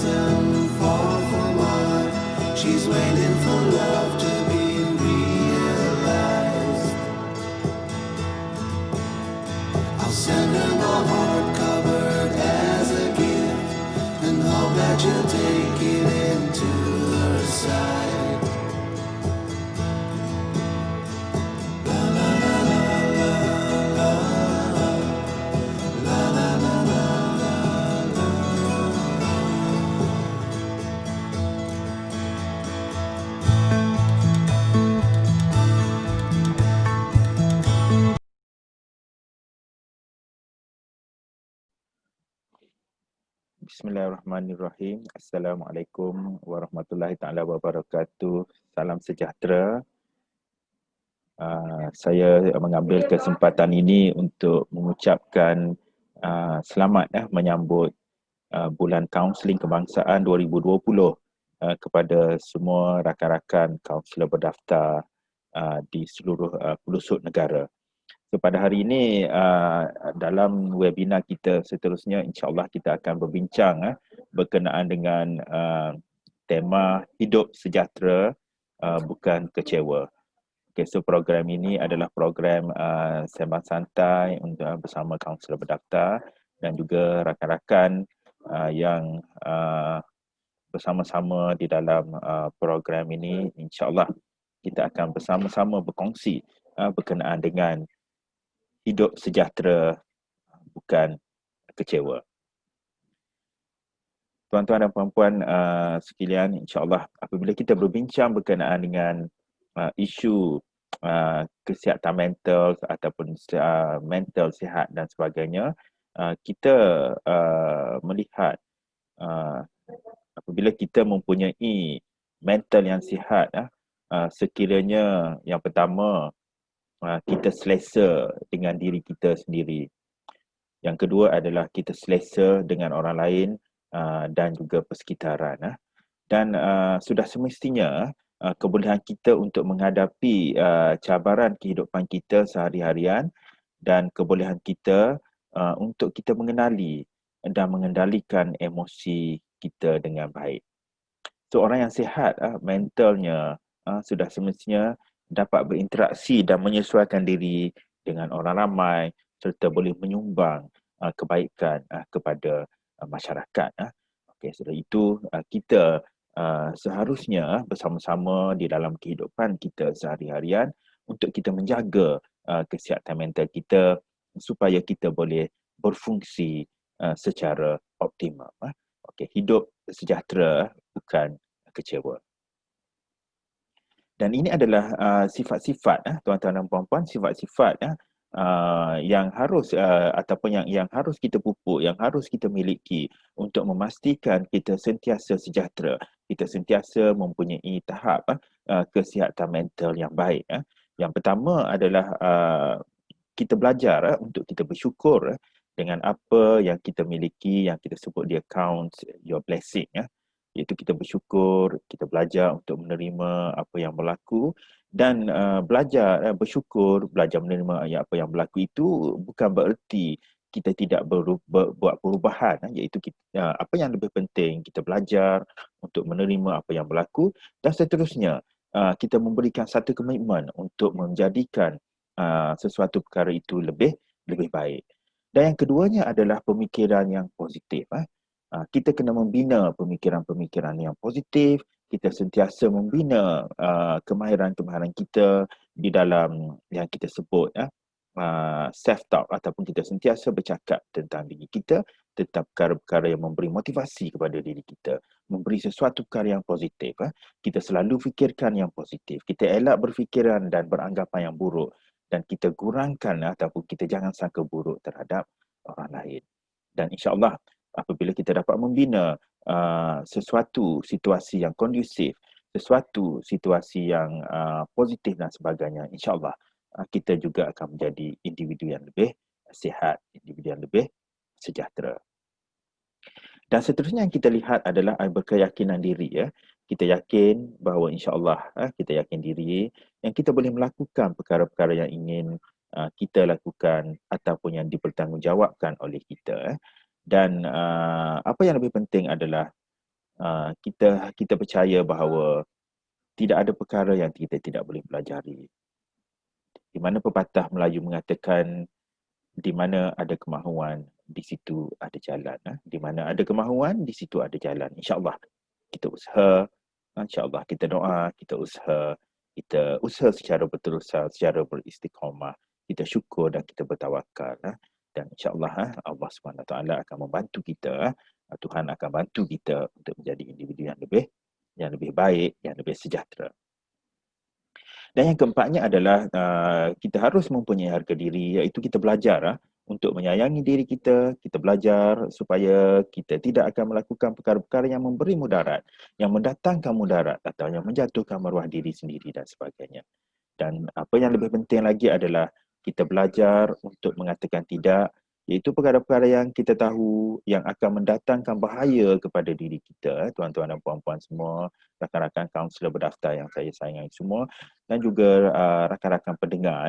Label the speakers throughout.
Speaker 1: and fall from heart. She's waiting for love to be realized. I'll send her my heart covered as a gift, and hope that you'll take it into her side. La la la la la la la la la la la.
Speaker 2: Bismillahirrahmanirrahim. Assalamualaikum warahmatullahi taala wabarakatuh. Salam sejahtera. Saya mengambil kesempatan ini untuk mengucapkan selamat menyambut bulan Kaunseling Kebangsaan 2020 kepada semua rakan-rakan kaunselor berdaftar di seluruh pelosok negara. So, pada hari ini dalam webinar kita seterusnya, insya-Allah kita akan berbincang berkenaan dengan tema hidup sejahtera bukan kecewa. Okay, so program ini adalah program sembang santai untuk bersama kaunselor berdaftar dan juga rakan-rakan yang bersama-sama di dalam program ini. Insya-Allah kita akan bersama-sama berkongsi berkenaan dengan hidup sejahtera bukan kecewa. Tuan-tuan dan puan-puan sekalian, insya-Allah apabila kita berbincang berkenaan dengan isu kesihatan mental ataupun mental sihat dan sebagainya, kita melihat apabila kita mempunyai mental yang sihat, sekiranya yang pertama kita selesa dengan diri kita sendiri. Yang kedua adalah kita selesa dengan orang lain dan juga persekitaran. Dan sudah semestinya kebolehan kita untuk menghadapi cabaran kehidupan kita sehari-harian dan kebolehan kita untuk kita mengenali dan mengendalikan emosi kita dengan baik. So, orang yang sihat mentalnya sudah semestinya dapat berinteraksi dan menyesuaikan diri dengan orang ramai serta boleh menyumbang kebaikan kepada masyarakat. Okey, sudah itu kita seharusnya bersama-sama di dalam kehidupan kita sehari-harian untuk kita menjaga kesihatan mental kita supaya kita boleh berfungsi secara optimal. Okey, hidup sejahtera bukan kecewa. Dan ini adalah sifat-sifat tuan-tuan dan puan-puan, sifat-sifat yang harus ataupun yang harus kita pupuk, yang harus kita miliki untuk memastikan kita sentiasa sejahtera, kita sentiasa mempunyai tahap kesihatan mental yang baik. Yang pertama adalah kita belajar untuk kita bersyukur dengan apa yang kita miliki, yang kita sebut dia count your blessing. Iaitu kita bersyukur, kita belajar untuk menerima apa yang berlaku dan belajar bersyukur, belajar menerima apa yang berlaku itu bukan bererti kita tidak buat perubahan, iaitu kita, apa yang lebih penting kita belajar untuk menerima apa yang berlaku dan seterusnya kita memberikan satu komitmen untuk menjadikan sesuatu perkara itu lebih baik. Dan yang keduanya adalah pemikiran yang positif. Kita kena membina pemikiran-pemikiran yang positif, kita sentiasa membina kemahiran-kemahiran kita di dalam yang kita sebut self-talk ataupun kita sentiasa bercakap tentang diri kita, tentang perkara-perkara yang memberi motivasi kepada diri kita, memberi sesuatu perkara yang positif. Kita selalu fikirkan yang positif, kita elak berfikiran dan beranggapan yang buruk dan kita kurangkan ataupun kita jangan sangka buruk terhadap orang lain. Dan insya-Allah apabila kita dapat membina sesuatu situasi yang kondusif, sesuatu situasi yang positif dan sebagainya, insya-Allah kita juga akan menjadi individu yang lebih sihat, individu yang lebih sejahtera. Dan seterusnya yang kita lihat adalah berkeyakinan diri. Kita yakin bahawa insya-Allah kita yakin diri yang kita boleh melakukan perkara-perkara yang ingin kita lakukan ataupun yang dipertanggungjawabkan oleh kita. Dan apa yang lebih penting adalah kita percaya bahawa tidak ada perkara yang kita tidak boleh pelajari. Di mana pepatah Melayu mengatakan, di mana ada kemahuan, di situ ada jalan. Di mana ada kemahuan, di situ ada jalan. InsyaAllah kita usaha, insyaAllah kita doa, kita usaha secara berusaha, secara beristiqamah, kita syukur dan kita bertawakal. Dan insyaAllah Allah SWT akan membantu kita, Tuhan akan bantu kita untuk menjadi individu yang lebih baik, yang lebih sejahtera. Dan yang keempatnya adalah kita harus mempunyai harga diri, iaitu kita belajar untuk menyayangi diri kita, kita belajar supaya kita tidak akan melakukan perkara-perkara yang memberi mudarat, yang mendatangkan mudarat atau yang menjatuhkan maruah diri sendiri dan sebagainya. Dan apa yang lebih penting lagi adalah kita belajar untuk mengatakan tidak, iaitu perkara-perkara yang kita tahu yang akan mendatangkan bahaya kepada diri kita, tuan-tuan dan puan-puan semua, rakan-rakan kaunselor berdaftar yang saya sayangi semua, dan juga rakan-rakan pendengar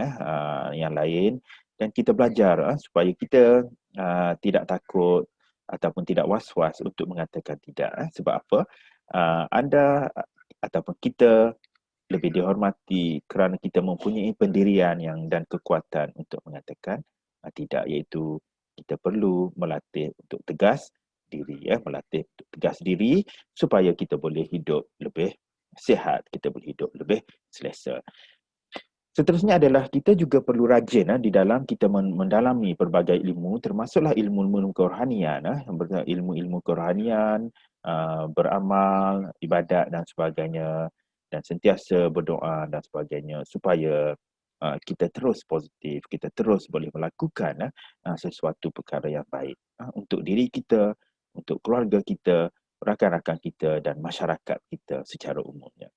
Speaker 2: yang lain. Dan kita belajar supaya kita tidak takut ataupun tidak was-was untuk mengatakan tidak. Sebab apa? Anda ataupun kita lebih dihormati kerana kita mempunyai pendirian dan kekuatan untuk mengatakan tidak, iaitu kita perlu melatih untuk tegas diri, melatih untuk tegas diri supaya kita boleh hidup lebih sihat, kita boleh hidup lebih selesa. Seterusnya adalah kita juga perlu rajin di dalam kita mendalami pelbagai ilmu, termasuklah ilmu-ilmu kerohanian, ilmu-ilmu kerohanian, beramal, ibadat dan sebagainya, dan sentiasa berdoa dan sebagainya supaya kita terus positif, kita terus boleh melakukan sesuatu perkara yang baik untuk diri kita, untuk keluarga kita, rakan-rakan kita dan masyarakat kita secara umumnya.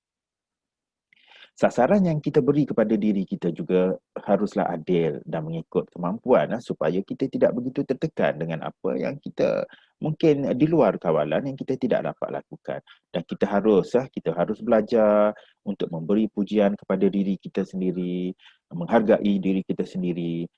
Speaker 2: Sasaran yang kita beri kepada diri kita juga haruslah adil dan mengikut kemampuan supaya kita tidak begitu tertekan dengan apa yang kita mungkin di luar kawalan yang kita tidak dapat lakukan. Dan kita harus belajar untuk memberi pujian kepada diri kita sendiri, menghargai diri kita sendiri,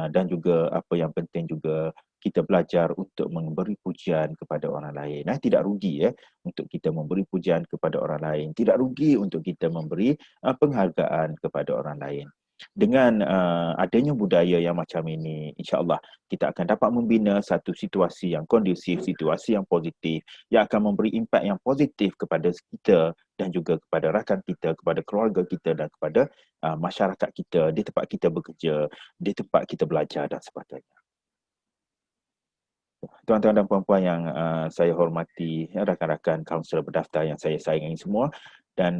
Speaker 2: dan juga apa yang penting juga kita belajar untuk memberi pujian kepada orang lain. Tidak rugi untuk kita memberi pujian kepada orang lain. Tidak rugi untuk kita memberi penghargaan kepada orang lain. Dengan adanya budaya yang macam ini, insya-Allah kita akan dapat membina satu situasi yang kondusif, situasi yang positif, yang akan memberi impak yang positif kepada kita dan juga kepada rakan kita, kepada keluarga kita dan kepada masyarakat kita di tempat kita bekerja, di tempat kita belajar dan sebagainya. Tuan-tuan dan puan-puan yang saya hormati, rakan-rakan kaunselor berdaftar yang saya sayangi semua, dan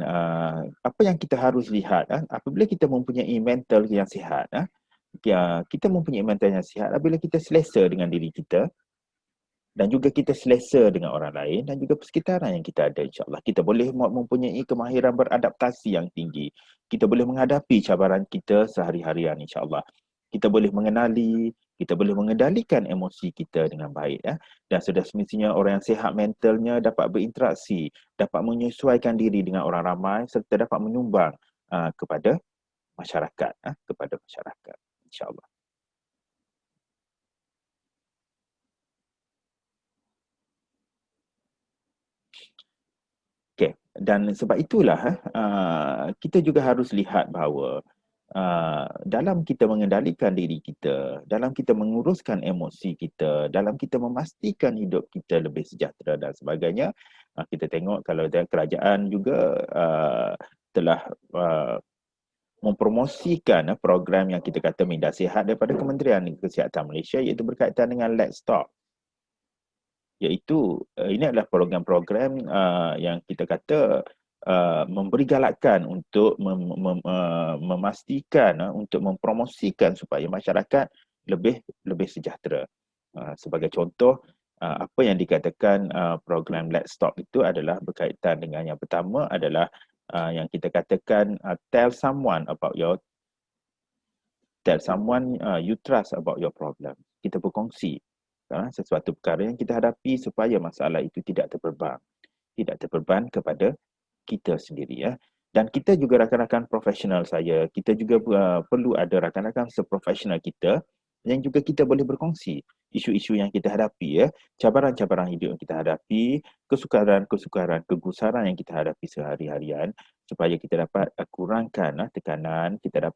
Speaker 2: apa yang kita harus lihat apabila kita mempunyai mental yang sihat, kita mempunyai mental yang sihat apabila kita selesa dengan diri kita dan juga kita selesa dengan orang lain dan juga persekitaran yang kita ada, insya-Allah kita boleh mempunyai kemahiran beradaptasi yang tinggi. Kita boleh menghadapi cabaran kita sehari-harian, insya-Allah. Kita boleh mengenali, kita boleh mengendalikan emosi kita dengan baik dan sudah semestinya orang yang sihat mentalnya dapat berinteraksi, dapat menyesuaikan diri dengan orang ramai serta dapat menyumbang kepada masyarakat, insya-Allah. Okay. Dan sebab itulah kita juga harus lihat bahawa dalam kita mengendalikan diri kita, dalam kita menguruskan emosi kita, dalam kita memastikan hidup kita lebih sejahtera dan sebagainya, kita tengok kalau kerajaan juga telah mempromosikan program yang kita kata minda sihat daripada Kementerian Kesihatan Malaysia, iaitu berkaitan dengan Let's Talk. Iaitu ini adalah program-program yang kita kata memberi galakan untuk memastikan untuk mempromosikan supaya masyarakat lebih sejahtera. Sebagai contoh, apa yang dikatakan program Let's Talk itu adalah berkaitan dengan yang pertama adalah yang kita katakan tell someone you trust about your problem. Kita berkongsi sesuatu perkara yang kita hadapi supaya masalah itu tidak terbeban kepada kita sendiri. Dan kita juga rakan-rakan profesional saya, kita juga perlu ada rakan-rakan seprofesional kita yang juga kita boleh berkongsi isu-isu yang kita hadapi, cabaran-cabaran hidup yang kita hadapi, kesukaran-kesukaran, kegusaran yang kita hadapi sehari-harian, supaya kita dapat kurangkan tekanan, kita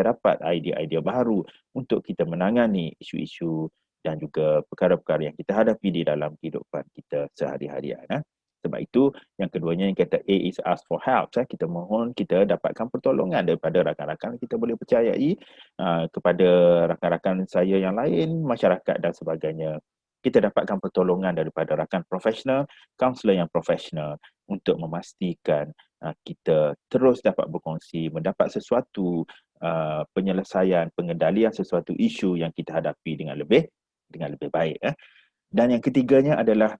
Speaker 2: dapat idea-idea baru untuk kita menangani isu-isu dan juga perkara-perkara yang kita hadapi di dalam kehidupan kita sehari-harian. Sebab itu, yang keduanya yang kata A is ask for help. Kita mohon kita dapatkan pertolongan daripada rakan-rakan kita boleh percayai, kepada rakan-rakan saya yang lain, masyarakat dan sebagainya. Kita dapatkan pertolongan daripada rakan profesional, kaunselor yang profesional untuk memastikan kita terus dapat berkongsi, mendapat sesuatu penyelesaian, pengendalian sesuatu isu yang kita hadapi dengan lebih baik. Dan yang ketiganya adalah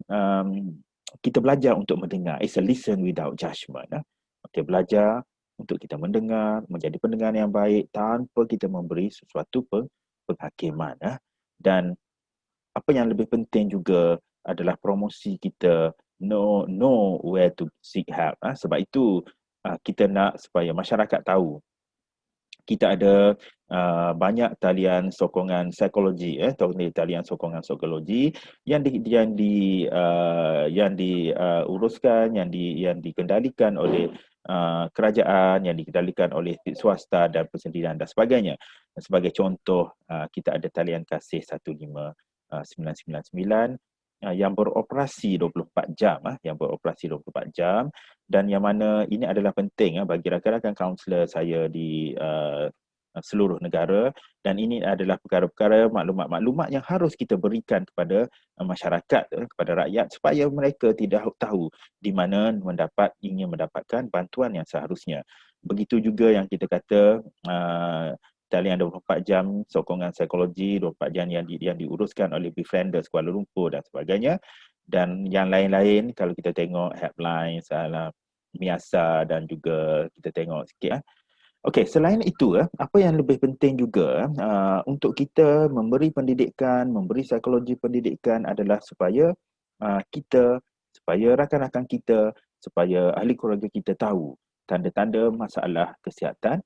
Speaker 2: kita belajar untuk mendengar. It's a listen without judgment. Kita belajar untuk kita mendengar, menjadi pendengar yang baik tanpa kita memberi sesuatu penghakiman. Dan apa yang lebih penting juga adalah promosi kita know where to seek help. Sebab itu kita nak supaya masyarakat tahu kita ada banyak talian sokongan psikologi, talian sokongan psikologi yang diuruskan, yang dikendalikan oleh kerajaan, yang dikendalikan oleh swasta dan persendirian dan sebagainya. Sebagai contoh, kita ada talian kasih 15999 yang beroperasi 24 jam, dan yang mana ini adalah penting bagi rakan-rakan kaunselor saya di seluruh negara, dan ini adalah perkara-perkara maklumat-maklumat yang harus kita berikan kepada masyarakat, kepada rakyat, supaya mereka tidak tahu di mana ingin mendapatkan bantuan yang seharusnya. Begitu juga yang kita kata talian 24 jam sokongan psikologi, 24 jam yang diuruskan oleh Befrienders Kuala Lumpur dan sebagainya, dan yang lain-lain kalau kita tengok helpline, Miasa dan juga kita tengok sikit. Okey, selain itu, apa yang lebih penting juga untuk kita memberi pendidikan, memberi psikologi pendidikan adalah supaya supaya rakan-rakan kita, supaya ahli keluarga kita tahu tanda-tanda masalah kesihatan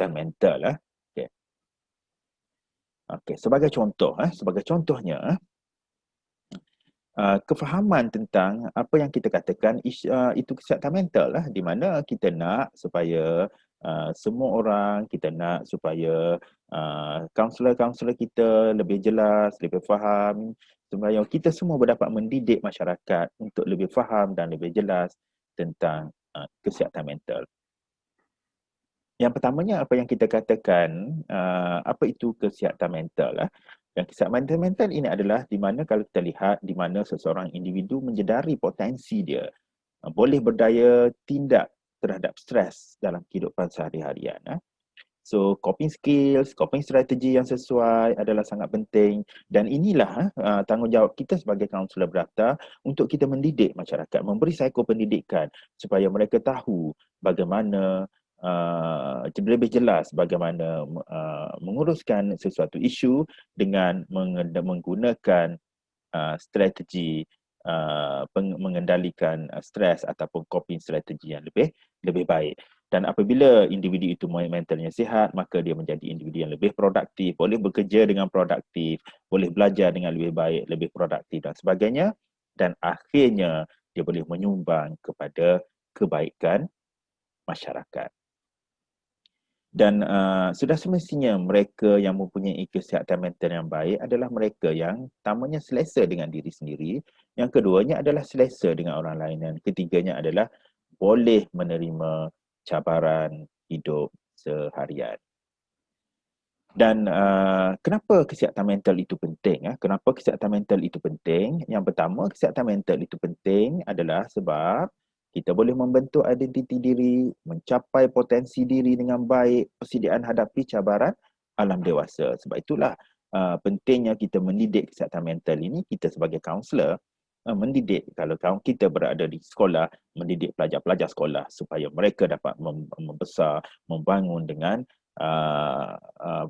Speaker 2: mental. Okey, sebagai contohnya, kefahaman tentang apa yang kita katakan itu kesihatan mental, di mana kita nak supaya semua orang, kita nak supaya kaunselor-kaunselor kita lebih jelas, lebih faham, supaya kita semua dapat mendidik masyarakat untuk lebih faham dan lebih jelas tentang kesihatan mental. Yang pertamanya, apa yang kita katakan, apa itu kesihatan mental? Yang kesihatan mental ini adalah di mana kalau kita lihat di mana seseorang individu menjedari potensi dia, boleh berdaya tindak terhadap stres dalam kehidupan sehari-harian. So, coping skills, coping strategi yang sesuai adalah sangat penting, dan inilah tanggungjawab kita sebagai kaunselor berdaftar untuk kita mendidik masyarakat, memberi psikopendidikan supaya mereka tahu bagaimana lebih jelas bagaimana menguruskan sesuatu isu dengan menggunakan strategi mengendalikan stres ataupun coping strategi yang lebih baik. Dan apabila individu itu mentalnya sihat, maka dia menjadi individu yang lebih produktif, boleh bekerja dengan produktif, boleh belajar dengan lebih baik, lebih produktif dan sebagainya, dan akhirnya dia boleh menyumbang kepada kebaikan masyarakat. Dan sudah semestinya mereka yang mempunyai kesihatan mental yang baik adalah mereka yang pertamanya selesa dengan diri sendiri, yang keduanya adalah selesa dengan orang lain, dan ketiganya adalah boleh menerima cabaran hidup seharian. Dan kenapa kesihatan mental itu penting? Kenapa kesihatan mental itu penting? Yang pertama, kesihatan mental itu penting adalah sebab kita boleh membentuk identiti diri, mencapai potensi diri dengan baik, persediaan hadapi cabaran alam dewasa. Sebab itulah pentingnya kita mendidik kesihatan mental ini. Kita sebagai kaunselor mendidik, kalau kita berada di sekolah, mendidik pelajar-pelajar sekolah supaya mereka dapat membesar, membangun dengan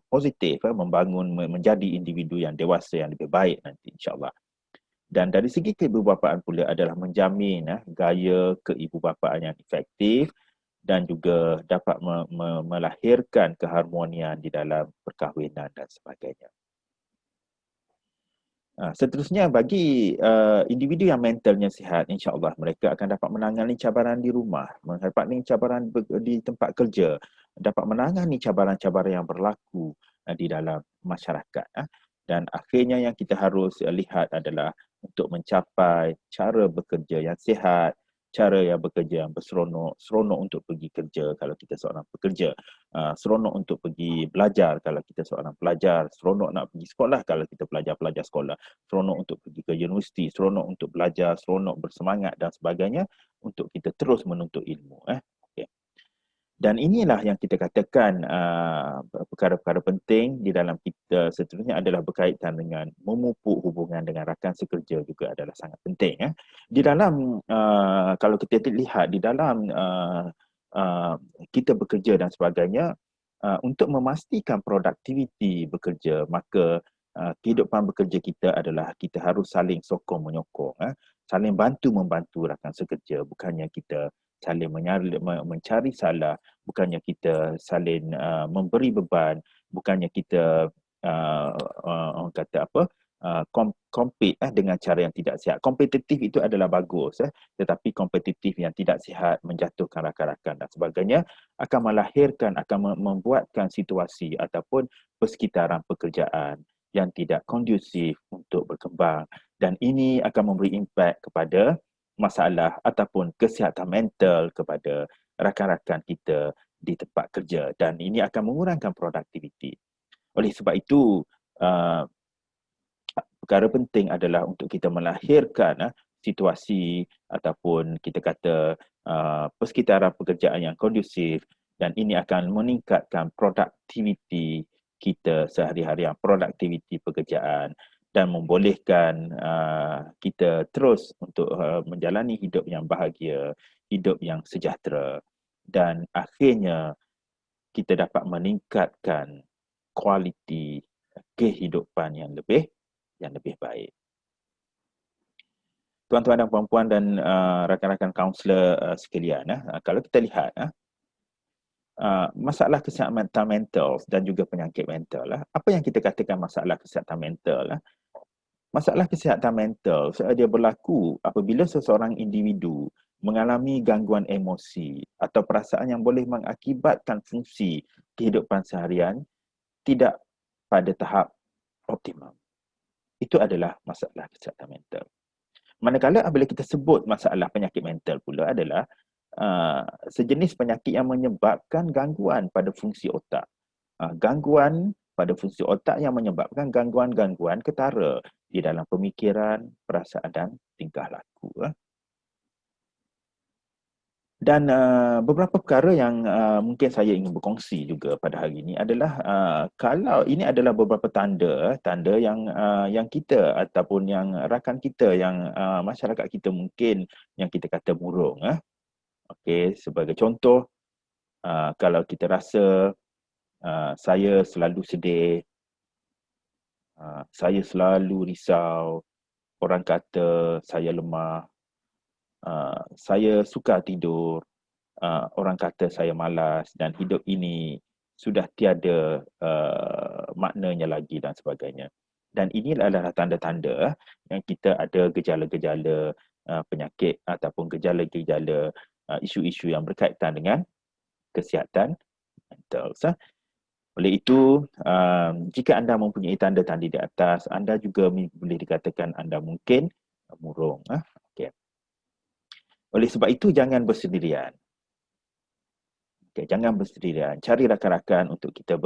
Speaker 2: positif, membangun menjadi individu yang dewasa yang lebih baik nanti, insyaAllah. Dan dari segi keibubapaan pula adalah menjamin gaya keibubapaan yang efektif, dan juga dapat melahirkan keharmonian di dalam perkahwinan dan sebagainya. Seterusnya, bagi individu yang mentalnya sihat, insya-Allah mereka akan dapat menangani cabaran di rumah, menghadapi cabaran di tempat kerja, dapat menangani cabaran-cabaran yang berlaku di dalam masyarakat. Dan akhirnya yang kita harus lihat adalah untuk mencapai cara bekerja yang sihat, cara yang bekerja yang berseronok, seronok untuk pergi kerja kalau kita seorang pekerja, seronok untuk pergi belajar kalau kita seorang pelajar, seronok nak pergi sekolah kalau kita pelajar-pelajar sekolah, seronok untuk pergi ke universiti, seronok untuk belajar, seronok bersemangat dan sebagainya untuk kita terus menuntut ilmu. Okay. Dan inilah yang kita katakan perkara-perkara penting di dalam kita seterusnya adalah berkaitan dengan memupuk hubungan dengan rakan sekerja juga adalah sangat penting. Di dalam, kalau kita lihat di dalam kita bekerja dan sebagainya, untuk memastikan produktiviti bekerja, maka kehidupan bekerja kita adalah kita harus saling sokong menyokong, saling bantu-membantu rakan sekerja, bukannya kita saling mencari salah, bukannya kita saling memberi beban, bukannya kita orang kata apa, compete dengan cara yang tidak sihat. Kompetitif itu adalah bagus, tetapi kompetitif yang tidak sihat menjatuhkan rakan-rakan dan sebagainya akan melahirkan, akan membuatkan situasi ataupun persekitaran pekerjaan yang tidak kondusif untuk berkembang, dan ini akan memberi impak kepada masalah ataupun kesihatan mental kepada rakan-rakan kita di tempat kerja, dan ini akan mengurangkan produktiviti. Oleh sebab itu, perkara penting adalah untuk kita melahirkan situasi ataupun kita kata persekitaran pekerjaan yang kondusif, dan ini akan meningkatkan produktiviti kita sehari-hari, produktiviti pekerjaan, dan membolehkan kita terus untuk menjalani hidup yang bahagia, hidup yang sejahtera, dan akhirnya kita dapat meningkatkan kualiti kehidupan yang lebih baik. Tuan-tuan dan puan-puan dan rakan-rakan kaunselor sekalian, kalau kita lihat masalah kesihatan mental dan juga penyakit mental, apa yang kita katakan masalah kesihatan mental? Masalah kesihatan mental dia berlaku apabila seseorang individu mengalami gangguan emosi atau perasaan yang boleh mengakibatkan fungsi kehidupan seharian tidak pada tahap optimum. Itu adalah masalah kesihatan mental. Manakala apabila kita sebut masalah penyakit mental pula adalah sejenis penyakit yang menyebabkan gangguan pada fungsi otak. Gangguan pada fungsi otak yang menyebabkan gangguan-gangguan ketara di dalam pemikiran, perasaan dan tingkah laku. Dan beberapa perkara yang mungkin saya ingin berkongsi juga pada hari ini adalah kalau ini adalah beberapa tanda yang kita ataupun yang rakan kita, yang masyarakat kita mungkin yang kita kata murung. Okey, sebagai contoh, kalau kita rasa saya selalu sedih, saya selalu risau, orang kata saya lemah, saya sukar tidur, orang kata saya malas dan hidup ini sudah tiada maknanya lagi dan sebagainya. Dan ini adalah tanda-tanda yang kita ada gejala-gejala penyakit ataupun gejala-gejala isu-isu yang berkaitan dengan kesihatan mental. Oleh itu, jika anda mempunyai tanda-tanda di atas, anda juga boleh dikatakan anda mungkin murung. Okay. Oleh sebab itu, jangan bersendirian. Okay, jangan bersendirian. Cari rakan-rakan untuk kita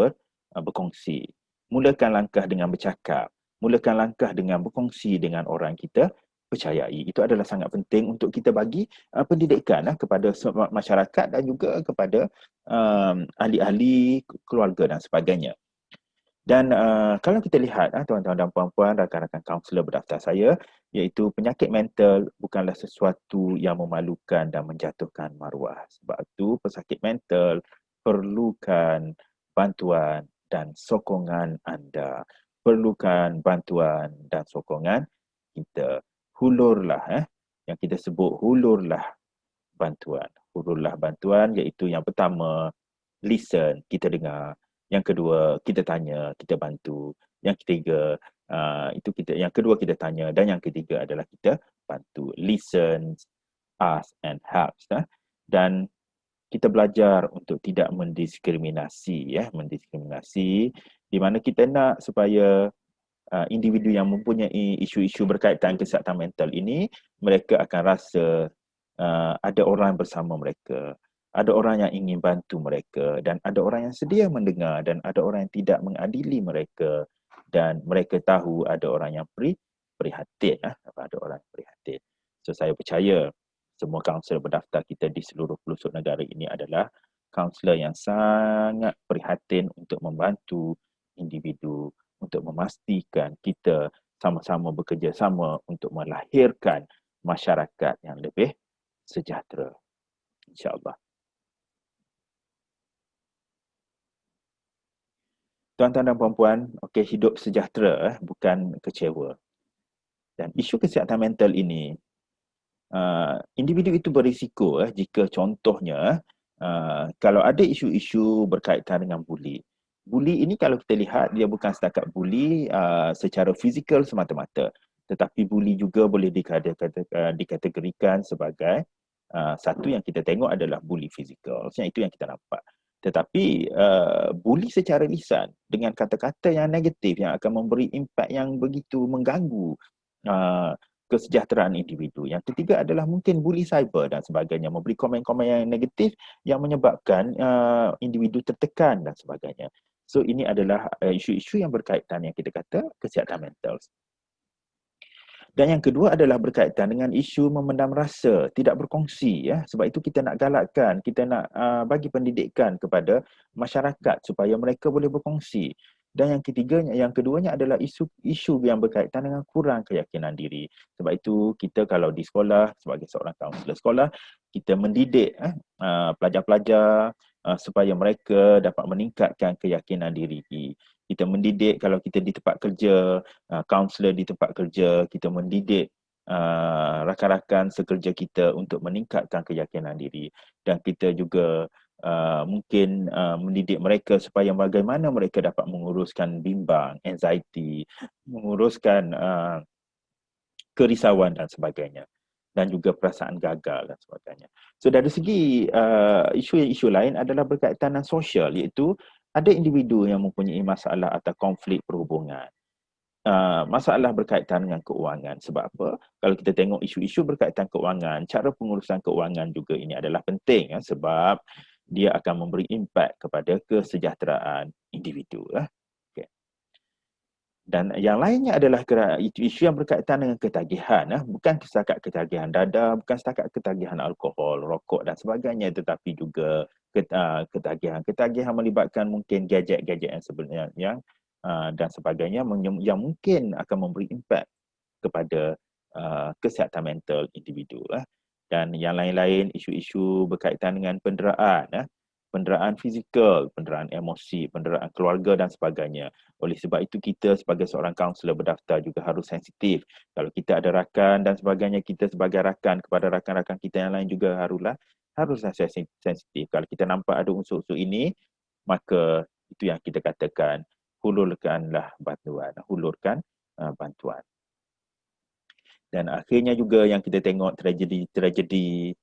Speaker 2: berkongsi. Mulakan langkah dengan bercakap. Mulakan langkah dengan berkongsi dengan orang kita percayai. Itu adalah sangat penting untuk kita bagi pendidikan kepada masyarakat dan juga kepada ahli-ahli keluarga dan sebagainya. Dan kalau kita lihat tuan-tuan dan puan-puan, rakan-rakan kaunselor berdaftar saya, iaitu penyakit mental bukanlah sesuatu yang memalukan dan menjatuhkan maruah. Sebab itu pesakit mental perlukan bantuan dan sokongan anda. Perlukan bantuan dan sokongan kita. Hulurlah, yang kita sebut hulurlah bantuan. hulurlah bantuan, iaitu yang pertama, listen, kita dengar. Yang kedua, kita tanya, kita bantu. Yang ketiga, yang kedua kita tanya, dan yang ketiga adalah kita bantu. Listen, ask and help. Dan kita belajar untuk tidak mendiskriminasi, mendiskriminasi, di mana kita nak supaya individu yang mempunyai isu-isu berkaitan kesihatan mental ini, mereka akan rasa ada orang bersama mereka, ada orang yang ingin bantu mereka, dan ada orang yang sedia mendengar, dan ada orang yang tidak mengadili mereka, dan mereka tahu ada orang yang prihatin, ada orang yang prihatin. So saya percaya semua kaunselor berdaftar kita di seluruh pelosok negara ini adalah kaunselor yang sangat prihatin untuk membantu individu, untuk memastikan kita sama-sama bekerjasama untuk melahirkan masyarakat yang lebih sejahtera, insya-Allah. Tuan-tuan dan puan-puan, okey, hidup sejahtera bukan kecewa. Dan isu kesihatan mental ini, individu itu berisiko jika contohnya kalau ada isu-isu berkaitan dengan buli. Buli ini kalau kita lihat dia bukan setakat buli secara fizikal semata-mata, tetapi buli juga boleh dikategorikan sebagai satu yang kita tengok adalah buli fizikal. Itu yang kita nampak. Tetapi buli secara lisan dengan kata-kata yang negatif yang akan memberi impak yang begitu mengganggu uh, kesejahteraan individu. Yang ketiga adalah mungkin buli cyber dan sebagainya, memberi komen-komen yang negatif yang menyebabkan individu tertekan dan sebagainya. So ini adalah isu-isu yang berkaitan yang kita kata kesihatan mental. Dan yang kedua adalah berkaitan dengan isu memendam rasa, tidak berkongsi. Sebab itu kita nak galakkan, kita nak bagi pendidikan kepada masyarakat supaya mereka boleh berkongsi. Dan yang keduanya adalah isu yang berkaitan dengan kurang keyakinan diri. Sebab itu kita kalau di sekolah, sebagai seorang kaunselor sekolah, kita mendidik pelajar-pelajar supaya mereka dapat meningkatkan keyakinan diri. Kita mendidik kalau kita di tempat kerja, kaunselor di tempat kerja, kita mendidik rakan-rakan sekerja kita untuk meningkatkan keyakinan diri, dan kita juga mungkin mendidik mereka supaya bagaimana mereka dapat menguruskan bimbang, anxiety, menguruskan kerisauan dan sebagainya, dan juga perasaan gagal dan sebagainya. So dari segi isu lain adalah berkaitan dengan sosial, iaitu ada individu yang mempunyai masalah atau konflik perhubungan. Masalah berkaitan dengan keuangan. Sebab apa? Kalau kita tengok isu-isu berkaitan keuangan, cara pengurusan keuangan juga ini adalah penting sebab dia akan memberi impak kepada kesejahteraan individu. Okay. Dan yang lainnya adalah isu yang berkaitan dengan ketagihan. Bukan setakat ketagihan dada, bukan setakat ketagihan alkohol, rokok dan sebagainya, tetapi juga ketagihan melibatkan mungkin gadget-gadget yang sebenarnya dan sebagainya yang mungkin akan memberi impak kepada kesihatan mental individu. Dan yang lain-lain, isu-isu berkaitan dengan penderaan fizikal, penderaan emosi, penderaan keluarga dan sebagainya. Oleh sebab itu kita sebagai seorang kaunselor berdaftar juga harus sensitif. Kalau kita ada rakan dan sebagainya, kita sebagai rakan kepada rakan-rakan kita yang lain juga haruslah sensitif. Kalau kita nampak ada unsur-unsur ini, maka itu yang kita katakan hulurkanlah bantuan, hulurkan bantuan. Dan akhirnya juga yang kita tengok tragedi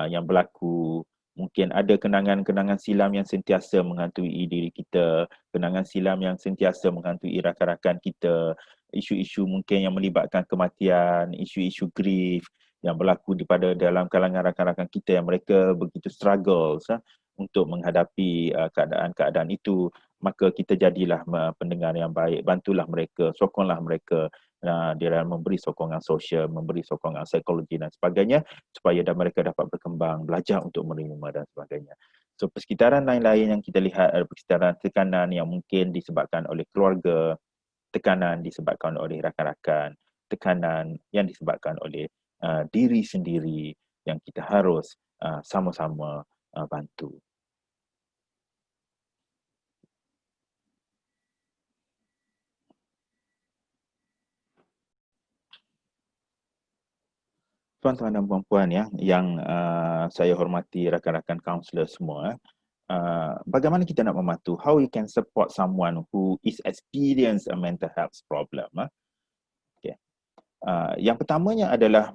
Speaker 2: yang berlaku, mungkin ada kenangan-kenangan silam yang sentiasa menghantui diri kita, kenangan silam yang sentiasa menghantui rakan-rakan kita, isu-isu mungkin yang melibatkan kematian, isu-isu grief yang berlaku dalam kalangan rakan-rakan kita yang mereka begitu struggles untuk menghadapi keadaan-keadaan itu. Maka kita jadilah pendengar yang baik, bantulah mereka, sokonglah mereka dia memberi sokongan sosial, memberi sokongan psikologi dan sebagainya supaya mereka dapat berkembang, belajar untuk menerima dan sebagainya. So persekitaran lain-lain yang kita lihat adalah persekitaran tekanan yang mungkin disebabkan oleh keluarga, tekanan disebabkan oleh rakan-rakan, tekanan yang disebabkan oleh diri sendiri yang kita harus sama-sama bantu. Tuan-tuan dan puan-puan yang saya hormati, rakan-rakan kaunselor semua, bagaimana kita nak membantu, how we can support someone who is experience a mental health problem. Okay. Yang pertamanya adalah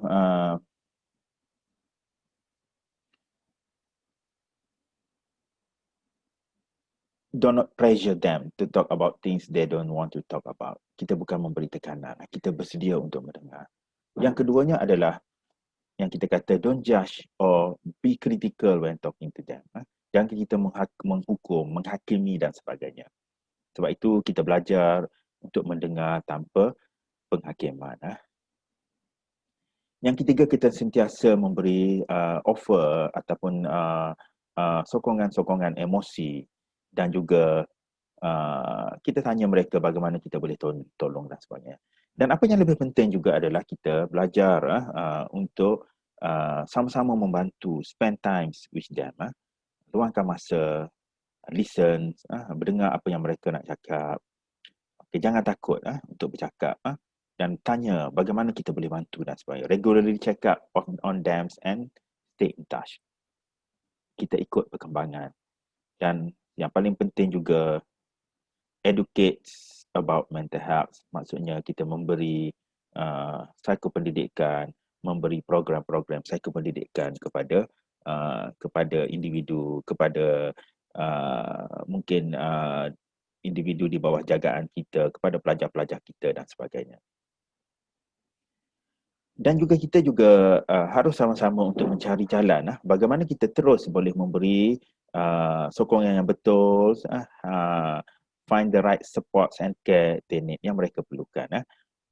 Speaker 2: do not pressure them to talk about things they don't want to talk about. Kita bukan memberi tekanan, kita bersedia untuk mendengar. Yang keduanya adalah yang kita kata don't judge or be critical when talking to them. Jangan kita menghukum, menghakimi dan sebagainya. Sebab itu kita belajar untuk mendengar tanpa penghakiman. Yang ketiga, kita sentiasa memberi offer ataupun sokongan-sokongan emosi dan juga kita tanya mereka bagaimana kita boleh tolong dan sebagainya. Dan apa yang lebih penting juga adalah kita belajar untuk sama-sama membantu, spend time with them, luangkan masa, listen, mendengar apa yang mereka nak cakap. Okay, jangan takut untuk bercakap dan tanya bagaimana kita boleh bantu dan sebagainya. Regularly check up on them and stay in touch. Kita ikut perkembangan. Dan yang paling penting juga educate about mental health. Maksudnya kita memberi psikopendidikan, memberi program-program psikopendidikan kepada individu, kepada mungkin individu di bawah jagaan kita, kepada pelajar-pelajar kita dan sebagainya. Dan juga kita juga harus sama-sama untuk mencari jalan bagaimana kita terus boleh memberi sokongan yang betul, find the right supports and care they need yang mereka perlukan,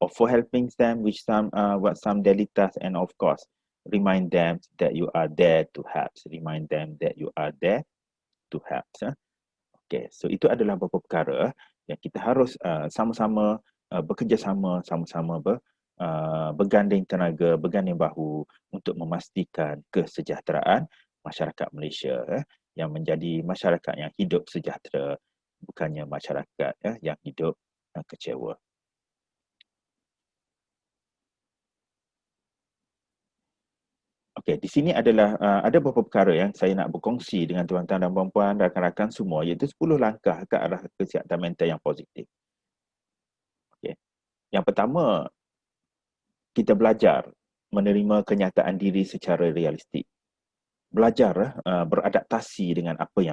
Speaker 2: or for helping them with some daily tasks, and of course remind them that you are there to help. Okay, so itu adalah beberapa perkara yang kita harus sama-sama bekerjasama, sama-sama berganding tenaga, berganding bahu untuk memastikan kesejahteraan masyarakat Malaysia yang menjadi masyarakat yang hidup sejahtera, bukannya masyarakat yang hidup kecewa. Okey, di sini adalah ada beberapa perkara yang saya nak berkongsi dengan tuan-tuan dan puan-puan, rakan-rakan semua, iaitu 10 langkah ke arah kesihatan mental yang positif. Okey. Yang pertama, kita belajar menerima kenyataan diri secara realistik. Belajar beradaptasi dengan apa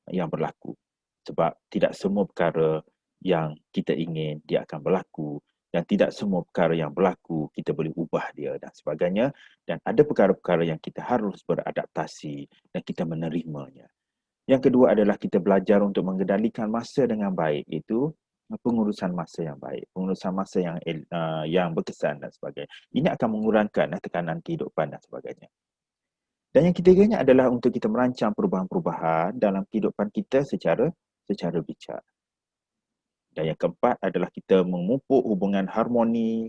Speaker 2: yang berlaku. Sebab tidak semua perkara yang kita ingin dia akan berlaku, dan tidak semua perkara yang berlaku kita boleh ubah dia dan sebagainya, dan ada perkara-perkara yang kita harus beradaptasi dan kita menerimanya. Yang kedua adalah kita belajar untuk mengendalikan masa dengan baik, iaitu pengurusan masa yang baik, pengurusan masa yang berkesan dan sebagainya. Ini akan mengurangkan tekanan kehidupan dan sebagainya. Dan yang ketiganya adalah untuk kita merancang perubahan-perubahan dalam kehidupan kita secara bijak. Dan yang keempat adalah kita memupuk hubungan harmoni,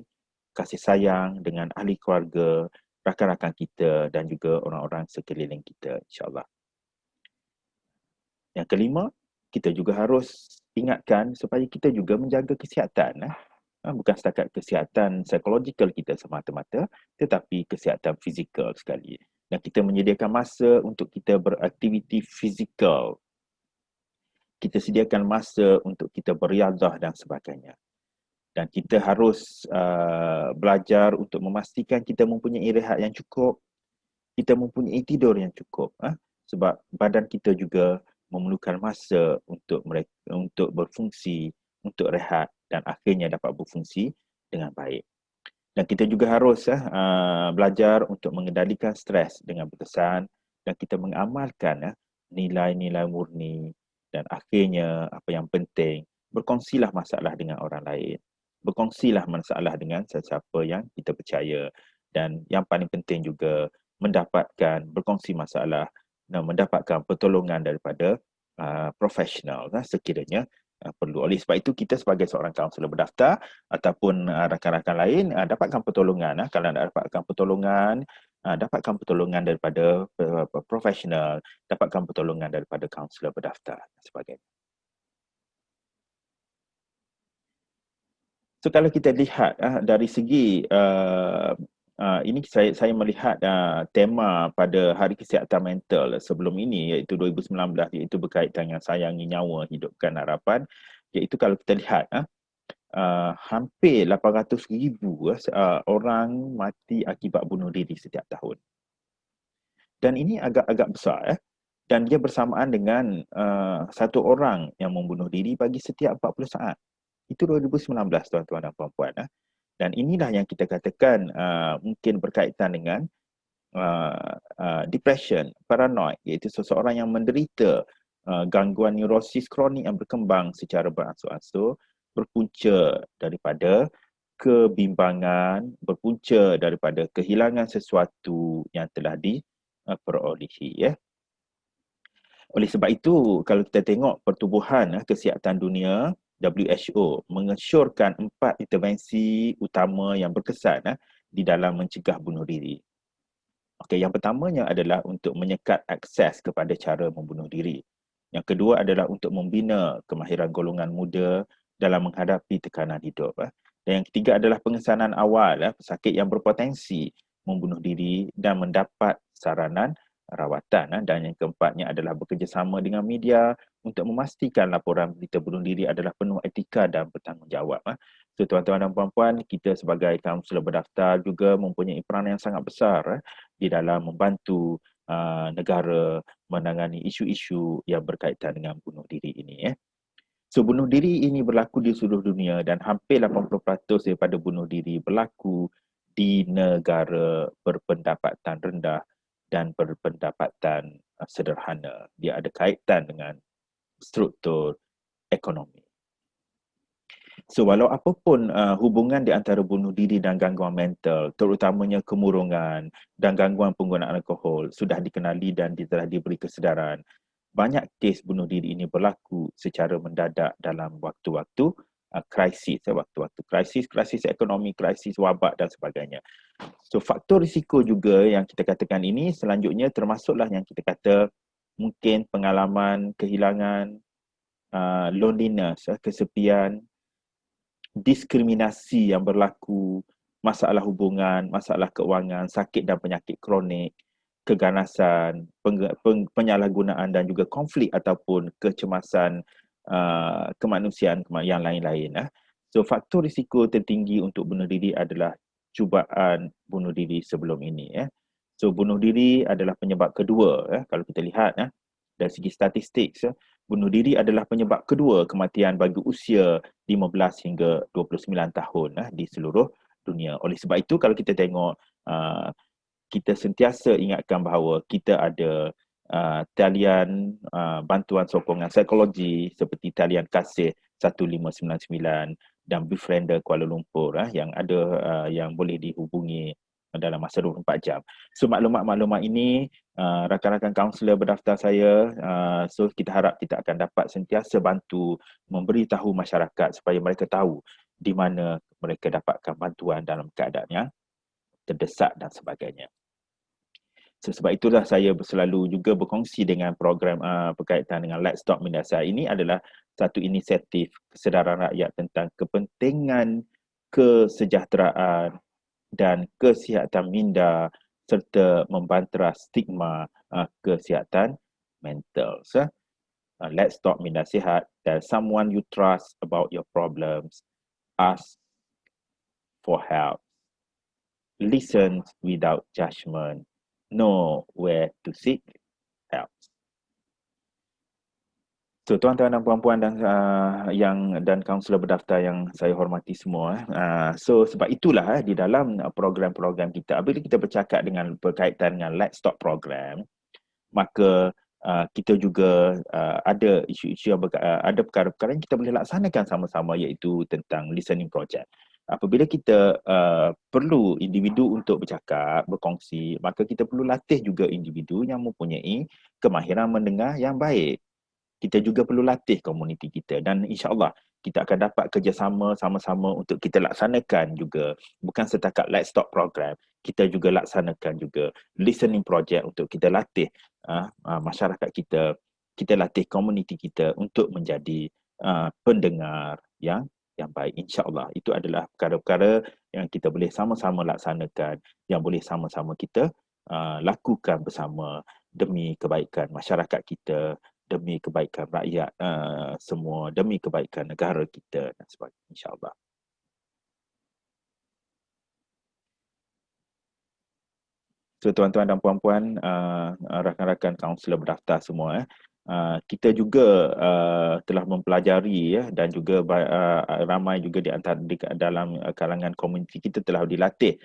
Speaker 2: kasih sayang dengan ahli keluarga, rakan-rakan kita dan juga orang-orang sekeliling kita, insya-Allah. Yang kelima, kita juga harus ingatkan supaya kita juga menjaga kesihatan. Bukan setakat kesihatan psikologikal kita semata-mata, tetapi kesihatan fizikal sekali. Dan kita menyediakan masa untuk kita beraktiviti fizikal. Kita sediakan masa untuk kita beriadah dan sebagainya. Dan kita harus belajar untuk memastikan kita mempunyai rehat yang cukup, kita mempunyai tidur yang cukup. Sebab badan kita juga memerlukan masa untuk berfungsi, untuk rehat dan akhirnya dapat berfungsi dengan baik. Dan kita juga harus belajar untuk mengendalikan stres dengan berkesan dan kita mengamalkan nilai-nilai murni, dan akhirnya apa yang penting, berkongsilah masalah dengan orang lain. Berkongsilah masalah dengan sesiapa yang kita percaya, dan yang paling penting juga berkongsi masalah dan mendapatkan pertolongan daripada profesional sekiranya perlu. Oleh sebab itu kita sebagai seorang kaunselor berdaftar ataupun rakan-rakan lain dapatkan pertolongan. Kalau nak dapatkan pertolongan daripada profesional, dapatkan pertolongan daripada kaunselor berdaftar dan sebagainya. So kalau kita lihat dari segi ini saya melihat tema pada Hari Kesihatan Mental sebelum ini, iaitu 2019, iaitu berkaitan dengan sayangi nyawa, hidupkan harapan. Iaitu kalau kita lihat hampir 800,000 orang mati akibat bunuh diri setiap tahun. Dan ini agak besar. Dan dia bersamaan dengan satu orang yang membunuh diri bagi setiap 40 saat. Itu 2019, tuan-tuan dan puan-puan. Dan inilah yang kita katakan mungkin berkaitan dengan depression, paranoid, iaitu seseorang yang menderita gangguan neurosis kronik yang berkembang secara beransur-ansur, berpunca daripada kebimbangan, berpunca daripada kehilangan sesuatu yang telah diperolehi. Oleh sebab itu, kalau kita tengok pertubuhan kesihatan dunia, WHO mengesyorkan 4 intervensi utama yang berkesan di dalam mencegah bunuh diri. Okey, yang pertamanya adalah untuk menyekat akses kepada cara membunuh diri. Yang kedua adalah untuk membina kemahiran golongan muda dalam menghadapi tekanan hidup. Dan yang ketiga adalah pengesanan awal pesakit yang berpotensi membunuh diri dan mendapat saranan rawatan. Dan yang keempatnya adalah bekerjasama dengan media untuk memastikan laporan berita bunuh diri adalah penuh etika dan bertanggungjawab. So, tuan-tuan dan puan-puan, kita sebagai kaunselor berdaftar juga mempunyai peranan yang sangat besar di dalam membantu negara menangani isu-isu yang berkaitan dengan bunuh diri ini. So, bunuh diri ini berlaku di seluruh dunia dan hampir 80% daripada bunuh diri berlaku di negara berpendapatan rendah dan berpendapatan sederhana. Dia ada kaitan dengan struktur ekonomi. So, walau apapun hubungan di antara bunuh diri dan gangguan mental, terutamanya kemurungan dan gangguan penggunaan alkohol, sudah dikenali dan telah diberi kesedaran, banyak kes bunuh diri ini berlaku secara mendadak dalam waktu-waktu krisis, krisis ekonomi, krisis wabak dan sebagainya. So, faktor risiko juga yang kita katakan ini selanjutnya termasuklah yang kita kata mungkin pengalaman kehilangan, loneliness, kesepian, diskriminasi yang berlaku, masalah hubungan, masalah keuangan, sakit dan penyakit kronik, keganasan, penyalahgunaan dan juga konflik ataupun kecemasan kemanusiaan yang lain-lain. So, faktor risiko tertinggi untuk bunuh diri adalah cubaan bunuh diri sebelum ini. So, bunuh diri adalah penyebab kedua kalau kita lihat dari segi statistik. Bunuh diri adalah penyebab kedua kematian bagi usia 15 hingga 29 tahun di seluruh dunia. Oleh sebab itu, kalau kita tengok, kita sentiasa ingatkan bahawa kita ada talian bantuan sokongan psikologi seperti talian kasih 1599 dan Befriender Kuala Lumpur yang ada yang boleh dihubungi dalam masa 24 jam. So, maklumat-maklumat ini rakan-rakan kaunselor berdaftar saya, so kita harap kita akan dapat sentiasa bantu memberitahu masyarakat supaya mereka tahu di mana mereka dapatkan bantuan dalam keadaan yang terdesak dan sebagainya. So, sebab itulah saya selalu juga berkongsi dengan program berkaitan dengan Let's Stop Minda Sihat. Ini adalah satu inisiatif kesedaran rakyat tentang kepentingan kesejahteraan dan kesihatan minda serta membantera stigma kesihatan mental. So, Let's Stop Minda Sihat. Tell someone you trust about your problems. Ask for help. Listen without judgment. Know where to seek help. So, tuan-tuan dan puan-puan dan kaunselor berdaftar yang saya hormati semua. So, sebab itulah di dalam program-program kita, apabila kita bercakap berkaitan dengan Let's Stop program, maka kita juga ada isu-isu ada perkara-perkara yang kita boleh laksanakan sama-sama, iaitu tentang listening project. Apabila kita perlu individu untuk bercakap, berkongsi, maka kita perlu latih juga individu yang mempunyai kemahiran mendengar yang baik. Kita juga perlu latih komuniti kita dan insya-Allah kita akan dapat kerjasama sama-sama untuk kita laksanakan juga, bukan setakat Let's Stop program, kita juga laksanakan juga listening project untuk kita latih masyarakat kita latih komuniti kita untuk menjadi pendengar yang yang baik, insya-Allah. Itu adalah perkara-perkara yang kita boleh sama-sama laksanakan, yang boleh sama-sama kita lakukan bersama demi kebaikan masyarakat kita, demi kebaikan rakyat semua, demi kebaikan negara kita dan sebagainya, insya-Allah. So tuan-tuan dan puan-puan, rakan-rakan kaunselor berdaftar semua, kita juga telah mempelajari ya, dan juga ramai juga di antara dalam kalangan komuniti kita telah dilatih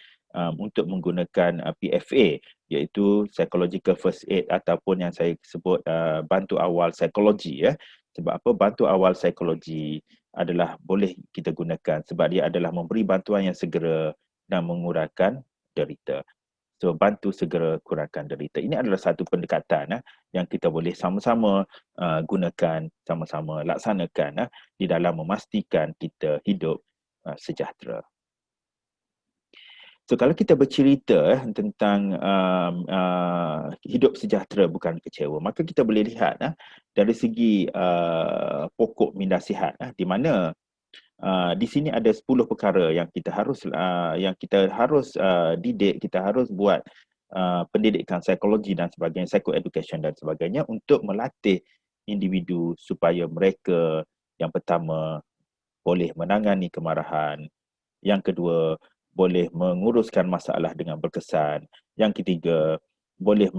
Speaker 2: untuk menggunakan PFA, iaitu Psychological First Aid ataupun yang saya sebut bantu awal psikologi ya. Sebab apa? Bantu awal psikologi adalah boleh kita gunakan sebab dia adalah memberi bantuan yang segera dan mengurangkan derita. So, bantu segera kurangkan derita. Ini adalah satu pendekatan yang kita boleh sama-sama gunakan, sama-sama laksanakan di dalam memastikan kita hidup sejahtera. So, kalau kita bercerita tentang hidup sejahtera bukan kecewa, maka kita boleh lihat dari segi pokok minda sihat, di mana di sini ada 10 perkara yang kita harus didik, kita harus buat pendidikan psikologi dan sebagainya, psychoeducation dan sebagainya untuk melatih individu supaya mereka yang pertama boleh menangani kemarahan, yang kedua boleh menguruskan masalah dengan berkesan, yang ketiga boleh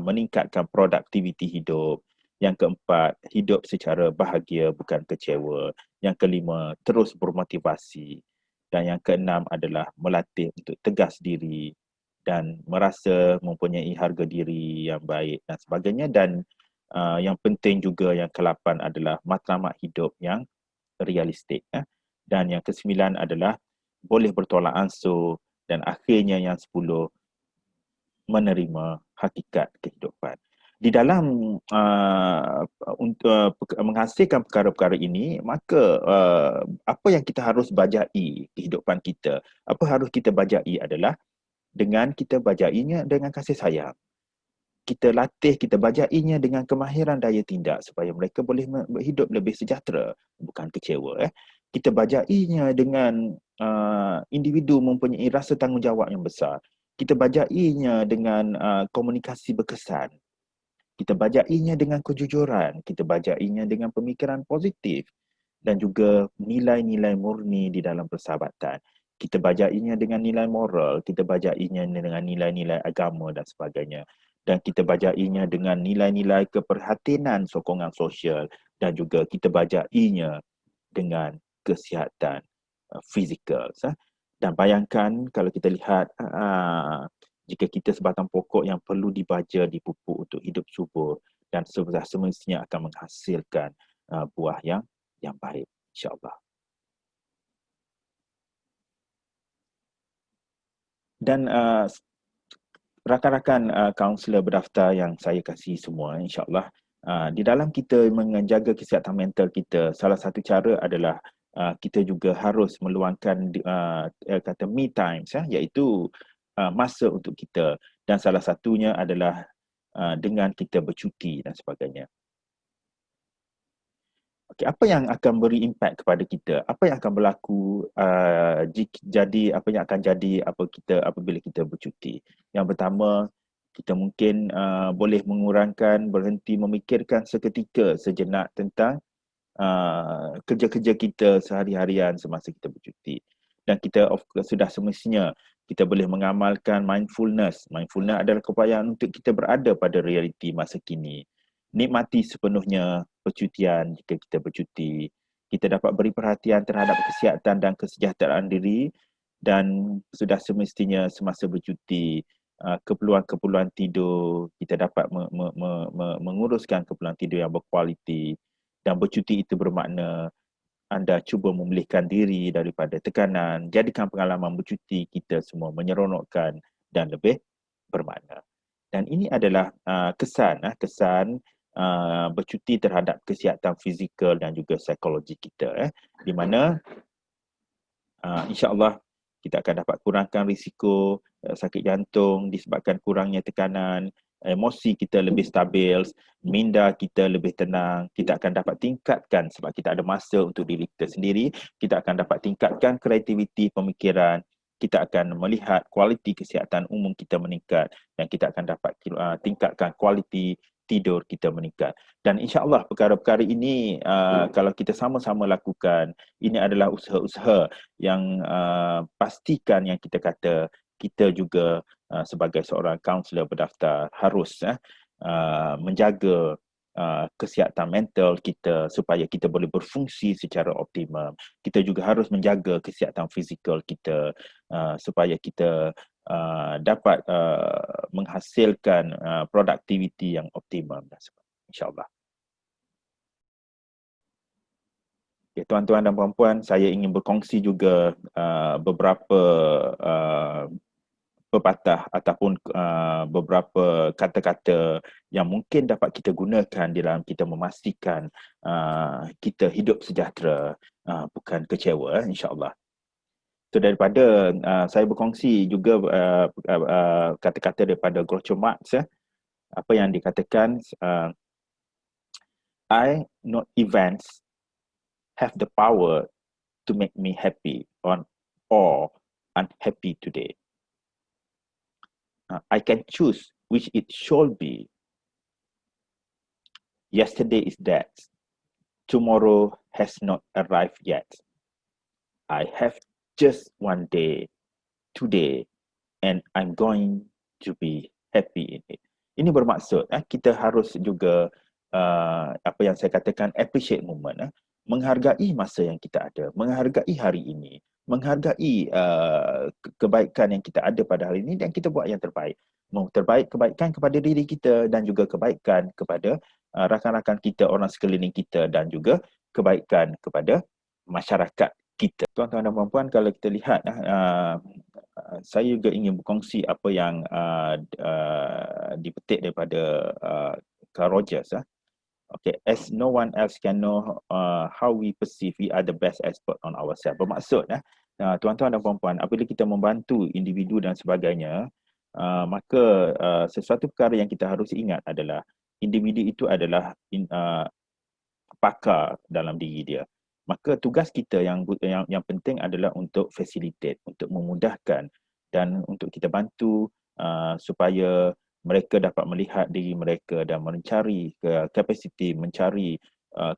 Speaker 2: meningkatkan produktiviti hidup, yang keempat hidup secara bahagia bukan kecewa, yang kelima terus bermotivasi, dan yang keenam adalah melatih untuk tegas diri dan merasa mempunyai harga diri yang baik dan sebagainya, dan yang penting juga yang ke-8 adalah matlamat hidup yang realistik. Dan yang ke-9 adalah boleh bertolak ansur, dan akhirnya yang 10 menerima hakikat kehidupan. Di dalam untuk menghasilkan perkara-perkara ini, maka apa yang kita harus bajai kehidupan kita, apa harus kita bajai adalah dengan kita bajainya dengan kasih sayang. Kita latih, kita bajainya dengan kemahiran daya tindak supaya mereka boleh hidup lebih sejahtera, bukan kecewa. Kita bajainya dengan individu mempunyai rasa tanggungjawab yang besar. Kita bajainya dengan komunikasi berkesan. Kita bajainya dengan kejujuran. Kita bajainya dengan pemikiran positif dan juga nilai-nilai murni di dalam persahabatan. Kita bajainya dengan nilai moral, kita bajainya dengan nilai-nilai agama dan sebagainya. Dan kita bajainya dengan nilai-nilai keperhatian sokongan sosial, dan juga kita bajainya dengan kesihatan fizikal. Dan bayangkan kalau kita lihat jika kita sebatang pokok yang perlu dibaja, dipupuk untuk hidup subur, dan semestinya akan menghasilkan buah yang baik, insya-Allah. Dan rakan-rakan kaunselor berdaftar yang saya kasihi semua, insya-Allah, di dalam kita menjaga kesihatan mental kita, salah satu cara adalah kita juga harus meluangkan kata me times, iaitu masa untuk kita, dan salah satunya adalah dengan kita bercuti dan sebagainya. Okay, apa yang akan beri impak kepada kita? Apa yang akan berlaku apa yang akan jadi apabila kita bercuti? Yang pertama, kita mungkin boleh berhenti memikirkan sejenak tentang kerja-kerja kita sehari-harian semasa kita bercuti. Dan kita sudah semestinya kita boleh mengamalkan mindfulness. Mindfulness adalah keupayaan untuk kita berada pada realiti masa kini. Nikmati sepenuhnya percutian jika kita bercuti. Kita dapat beri perhatian terhadap kesihatan dan kesejahteraan diri, dan sudah semestinya semasa bercuti keperluan-keperluan tidur, kita dapat menguruskan keperluan tidur yang berkualiti, dan bercuti itu bermakna anda cuba memulihkan diri daripada tekanan. Jadikan pengalaman bercuti kita semua menyeronokkan dan lebih bermakna. Dan ini adalah kesan bercuti terhadap kesihatan fizikal dan juga psikologi kita, di mana insya-Allah kita akan dapat kurangkan risiko sakit jantung disebabkan kurangnya tekanan, emosi kita lebih stabil, minda kita lebih tenang, kita akan dapat tingkatkan sebab kita ada masa untuk diri kita sendiri, kita akan dapat tingkatkan kreativiti pemikiran, kita akan melihat kualiti kesihatan umum kita meningkat dan kita akan dapat tingkatkan kualiti tidur kita meningkat. Dan insya-Allah perkara-perkara ini kalau kita sama-sama lakukan, ini adalah usaha-usaha yang pastikan yang kita kata kita juga sebagai seorang kaunselor berdaftar harus menjaga kesihatan mental kita supaya kita boleh berfungsi secara optimum. Kita juga harus menjaga kesihatan fizikal kita supaya kita dapat menghasilkan produktiviti yang optimum dan sebagainya, insya-Allah. Okay, tuan-tuan dan puan-puan, saya ingin berkongsi juga beberapa pepatah ataupun beberapa kata-kata yang mungkin dapat kita gunakan di dalam kita memastikan kita hidup sejahtera, bukan kecewa, insya-Allah. So daripada saya berkongsi juga kata-kata daripada Groucho Marx, apa yang dikatakan, I not events have the power to make me happy or unhappy today. I can choose which it shall be. Yesterday is dead. Tomorrow has not arrived yet. I have just one day, today, and I'm going to be happy in it. Ini bermaksud kita harus juga apa yang saya katakan appreciate moment, menghargai masa yang kita ada, menghargai hari ini, menghargai kebaikan yang kita ada pada hari ini dan kita buat yang terbaik. Kebaikan kepada diri kita dan juga kebaikan kepada rakan-rakan kita, orang sekeliling kita dan juga kebaikan kepada masyarakat kita. Tuan-tuan dan puan-puan, kalau kita lihat saya juga ingin berkongsi apa yang dipetik daripada Carl Rogers. Okay, as no one else can know how we perceive, we are the best expert on ourselves. Bermaksud, tuan-tuan dan puan-puan, apabila kita membantu individu dan sebagainya, maka sesuatu perkara yang kita harus ingat adalah individu itu adalah pakar dalam diri dia. Maka tugas kita yang penting adalah untuk facilitate, untuk memudahkan dan untuk kita bantu supaya mereka dapat melihat diri mereka dan mencari kapasiti, mencari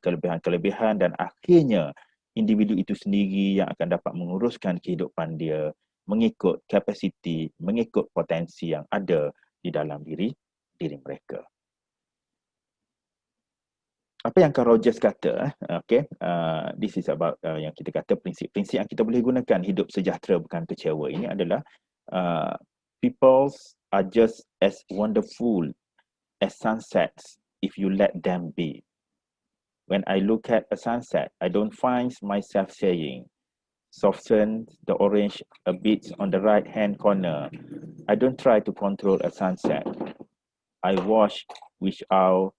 Speaker 2: kelebihan-kelebihan dan akhirnya individu itu sendiri yang akan dapat menguruskan kehidupan dia mengikut kapasiti, mengikut potensi yang ada di dalam diri mereka. Apa yang Carl Rogers kata, this is about yang kita kata prinsip-prinsip yang kita boleh gunakan hidup sejahtera bukan kecewa. Ini adalah people are just as wonderful as sunsets if you let them be. When I look at a sunset, I don't find myself saying, soften the orange a bit on the right hand corner. I don't try to control a sunset. I watch which out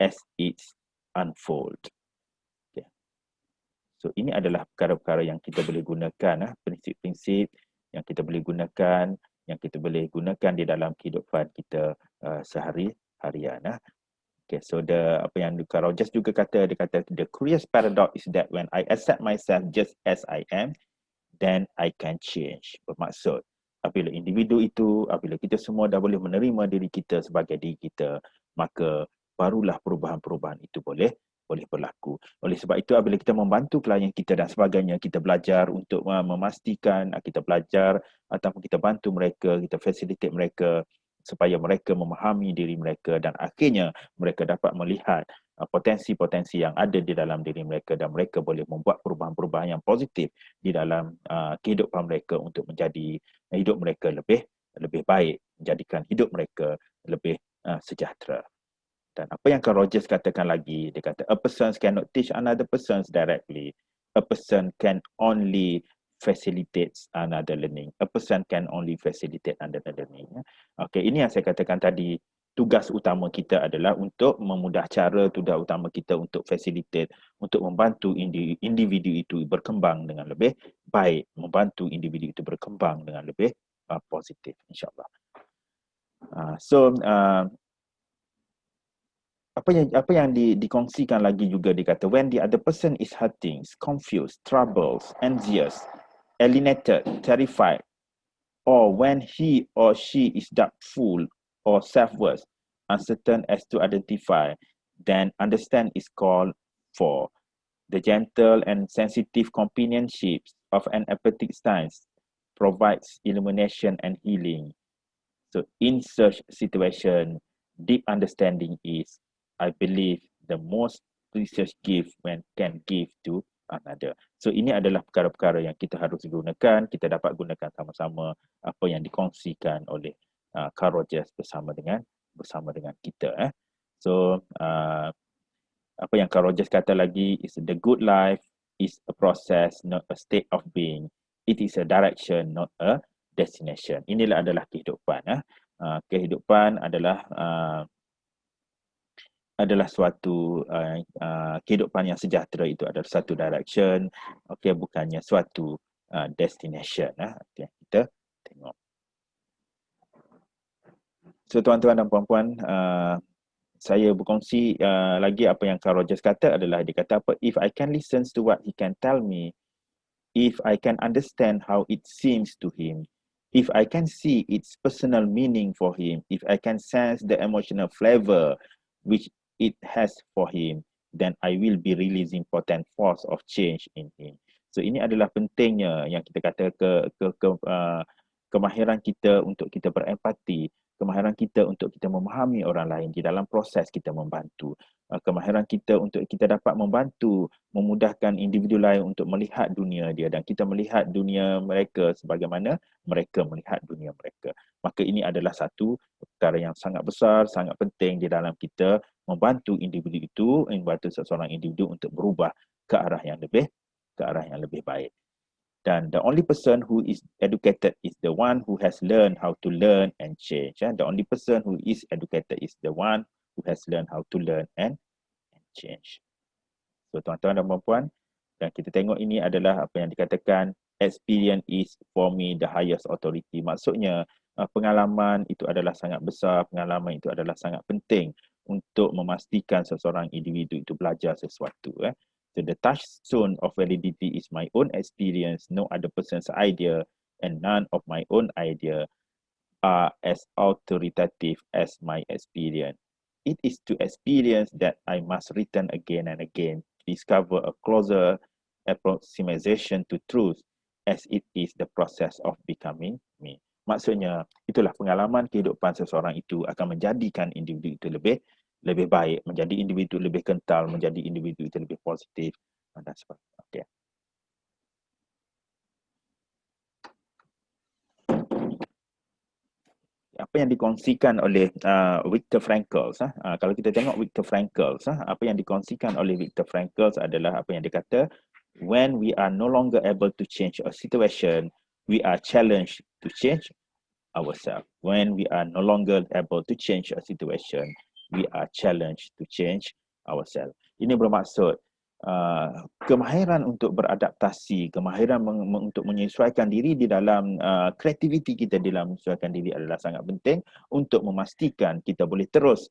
Speaker 2: as it unfold. Okay. So ini adalah perkara-perkara yang kita boleh gunakan, prinsip-prinsip yang kita boleh gunakan, yang kita boleh gunakan di dalam kehidupan kita sehari-harian. Okay, so apa yang Carl Rogers juga kata, dia kata the curious paradox is that when I accept myself just as I am, then I can change. Bermaksud, apabila individu itu, apabila kita semua dah boleh menerima diri kita sebagai diri kita, maka barulah perubahan-perubahan itu boleh berlaku. Oleh sebab itu, apabila kita membantu klien kita dan sebagainya, kita belajar untuk memastikan, kita belajar ataupun kita bantu mereka, kita facilitate mereka supaya mereka memahami diri mereka dan akhirnya mereka dapat melihat potensi-potensi yang ada di dalam diri mereka dan mereka boleh membuat perubahan-perubahan yang positif di dalam kehidupan mereka untuk menjadi hidup mereka lebih baik, menjadikan hidup mereka lebih sejahtera. Dan apa yang Carl Rogers katakan lagi, dia kata, a person cannot teach another person directly. A person can only facilitate another learning. A person can only facilitate another learning. Okay, ini yang saya katakan tadi, tugas utama kita adalah untuk memudah cara, tugas utama kita untuk facilitate, untuk membantu individu itu berkembang dengan lebih baik, membantu individu itu berkembang dengan lebih positif, insyaAllah. apa yang dikongsikan lagi juga dikata, when the other person is hurting, confused, troubles, anxious, alienated, terrified, or when he or she is doubtful or self-worth, uncertain as to identify, then understand is called for. The gentle and sensitive companionship of an empathic stance provides illumination and healing. So in such situation, deep understanding is, I believe, the most precious gift one can give to another. So ini adalah perkara-perkara yang kita harus gunakan, kita dapat gunakan sama-sama apa yang dikongsikan oleh Carl Rogers bersama dengan kita. So apa yang Carl Rogers kata lagi is the good life is a process, not a state of being. It is a direction, not a destination. Inilah adalah kehidupan. Kehidupan adalah suatu kehidupan yang sejahtera, itu adalah satu direction, bukannya suatu destination. Yang kita tengok. So tuan-tuan dan puan-puan, saya berkongsi lagi apa yang Carl Rogers kata adalah, dia kata apa, if I can listen to what he can tell me, if I can understand how it seems to him, if I can see its personal meaning for him, if I can sense the emotional flavor which it has for him, then I will be releasing potent force of change in him. So ini adalah pentingnya yang kita kata kemahiran kita untuk kita berempati, kemahiran kita untuk kita memahami orang lain di dalam proses kita membantu, kemahiran kita untuk kita dapat membantu, memudahkan individu lain untuk melihat dunia dia dan kita melihat dunia mereka sebagaimana mereka melihat dunia mereka. Maka ini adalah satu perkara yang sangat besar, sangat penting di dalam kita membantu individu itu, membantu seseorang individu untuk berubah ke arah yang lebih baik. Dan the only person who is educated is the one who has learned how to learn and change. The only person who is educated is the one who has learned how to learn and change. So tuan-tuan dan puan-puan, dan kita tengok ini adalah apa yang dikatakan, experience is for me the highest authority. Maksudnya pengalaman itu adalah sangat besar, pengalaman itu adalah sangat penting untuk memastikan seseorang individu itu belajar sesuatu. So the touchstone of validity is my own experience, no other person's idea, and none of my own idea are as authoritative as my experience. It is to experience that I must return again and again, discover a closer approximation to truth, as it is the process of becoming me. Maksudnya, itulah pengalaman kehidupan seseorang itu akan menjadikan individu itu lebih baik, menjadi individu lebih kental, menjadi individu itu lebih positif dan sebagainya. Okay. Apa yang dikongsikan oleh Viktor Frankl, kalau kita tengok Viktor Frankl, apa yang dikongsikan oleh Viktor Frankl adalah apa yang dikata, when we are no longer able to change a situation, we are challenged to change ourselves. When we are no longer able to change a situation, we are challenged to change ourselves. Ini bermaksud kemahiran untuk beradaptasi, kemahiran untuk menyesuaikan diri di dalam kreativiti kita di dalam menyesuaikan diri adalah sangat penting untuk memastikan kita boleh terus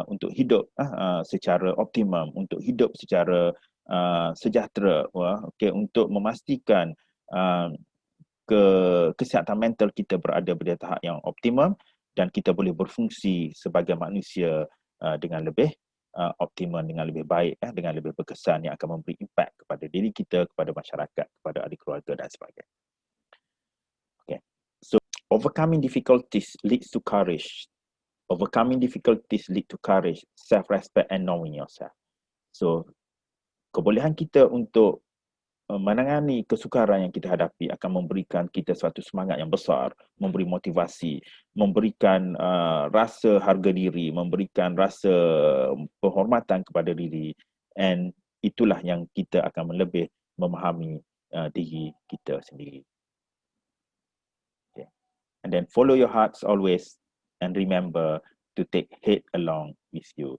Speaker 2: untuk hidup secara optimum, untuk hidup secara sejahtera, untuk memastikan kesihatan mental kita berada pada tahap yang optimum dan kita boleh berfungsi sebagai manusia dengan lebih optimum, dengan lebih baik, dengan lebih berkesan yang akan memberi impak kepada diri kita, kepada masyarakat, kepada ahli keluarga dan sebagainya. Okay. So overcoming difficulties leads to courage. Overcoming difficulties lead to courage, self-respect and knowing yourself. So kebolehan kita untuk menangani kesukaran yang kita hadapi akan memberikan kita suatu semangat yang besar, memberi motivasi, memberikan rasa harga diri, memberikan rasa penghormatan kepada diri, and itulah yang kita akan lebih memahami diri kita sendiri. Okay. And then follow your hearts always and remember to take head along with you.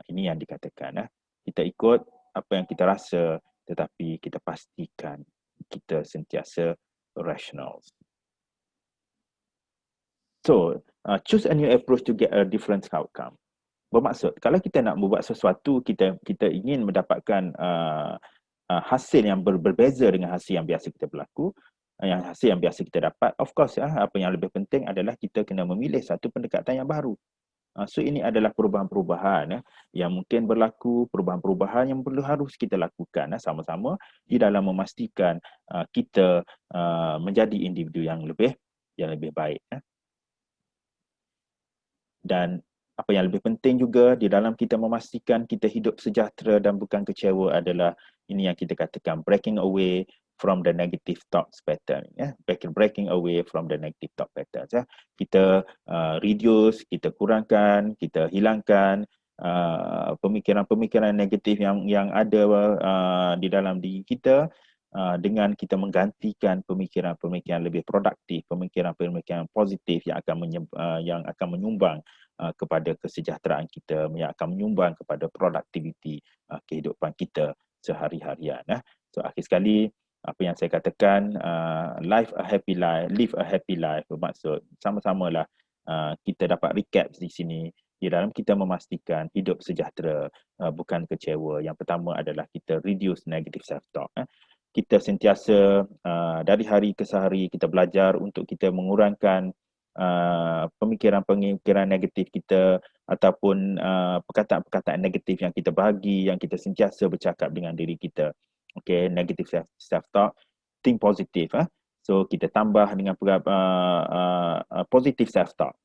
Speaker 2: Ini yang dikatakan, kita ikut apa yang kita rasa, tetapi kita pastikan kita sentiasa rational. So, choose a new approach to get a different outcome. Bermaksud kalau kita nak membuat sesuatu, kita ingin mendapatkan hasil yang berbeza dengan hasil yang biasa kita berlaku, yang hasil yang biasa kita dapat, of course apa yang lebih penting adalah kita kena memilih satu pendekatan yang baru. So ini adalah perubahan-perubahan yang mungkin berlaku, perubahan-perubahan yang perlu harus kita lakukan sama-sama di dalam memastikan kita menjadi individu yang lebih baik. Dan apa yang lebih penting juga di dalam kita memastikan kita hidup sejahtera dan bukan kecewa adalah ini yang kita katakan breaking away from the negative thoughts pattern, breaking away from the negative thought patterns. Kita reduce, kita kurangkan, kita hilangkan pemikiran-pemikiran negatif yang ada di dalam diri kita dengan kita menggantikan pemikiran-pemikiran lebih produktif, pemikiran-pemikiran positif yang akan menyumbang kepada kesejahteraan kita, yang akan menyumbang kepada produktiviti kehidupan kita sehari-harian. So akhir sekali apa yang saya katakan, live a happy life bermaksud sama-samalah kita dapat recap di sini di dalam kita memastikan hidup sejahtera, bukan kecewa. Yang pertama adalah kita reduce negative self-talk. Kita sentiasa dari hari ke hari kita belajar untuk kita mengurangkan pemikiran-pemikiran negatif kita ataupun perkataan-perkataan negatif yang kita bahagi, yang kita sentiasa bercakap dengan diri kita. Okay, negative self-talk, think positive. So kita tambah dengan positive self-talk,